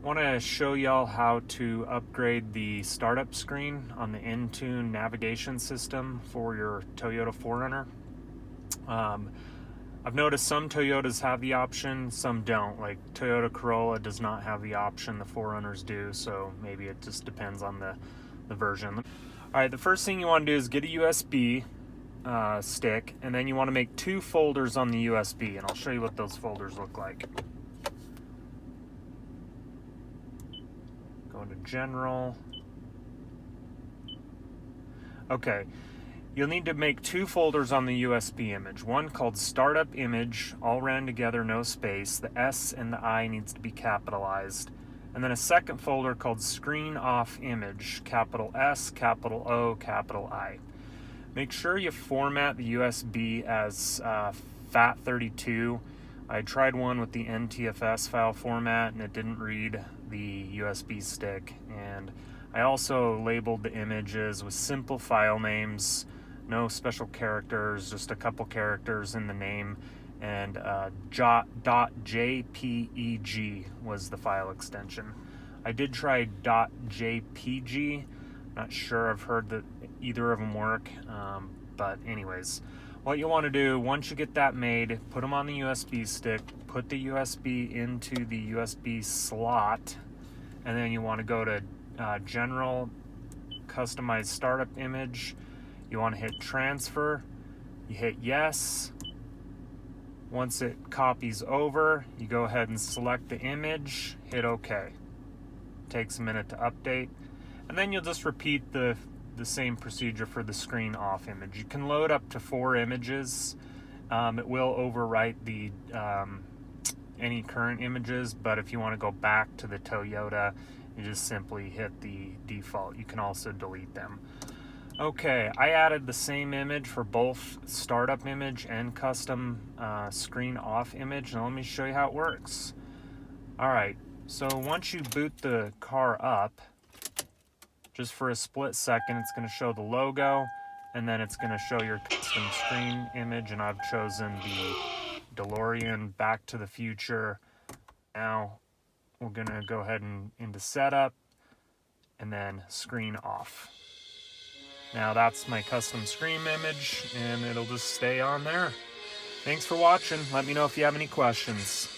want to show y'all how to upgrade the startup screen on the Intune navigation system for your Toyota 4Runner. I've noticed some Toyotas have the option, some don't. Like Toyota Corolla does not have the option, the 4Runners do, so maybe it just depends on the version. Alright, the first thing you want to do is get a USB stick, and then you want to make 2 folders on the USB, and I'll show you what those folders look like. Go into General. Okay, you'll need to make 2 folders on the USB image. One called StartUpImage, all ran together, no space. The S and the I needs to be capitalized. And then a second folder called ScreenOffImage, capital S, capital O, capital I. Make sure you format the USB as FAT32. I tried one with the NTFS file format and it didn't read the USB stick. And I also labeled the images with simple file names, no special characters, just a couple characters in the name, and .jpeg was the file extension. I did try .jpg. Not sure, I've heard that either of them work, but anyways, what you want to do once you get that made, put them on the USB stick, put the USB into the USB slot, and then you want to go to General, Customize Startup Image. You want to hit Transfer, you hit Yes. Once it copies over, you go ahead and select the image, hit OK. Takes a minute to update, and then you'll just repeat the same procedure for the screen off image. You can load up to 4 images. It will overwrite the any current images, but if you want to go back to the Toyota, you just simply hit the default. You can also delete them. Okay, I added the same image for both startup image and custom screen off image. Now let me show you how it works. Alright, so once you boot the car up, just for a split second, it's going to show the logo, and then it's going to show your custom screen image, and I've chosen the DeLorean Back to the Future. Now we're going to go ahead and into setup, and then screen off. Now that's my custom screen image, and it'll just stay on there. Thanks for watching. Let me know if you have any questions.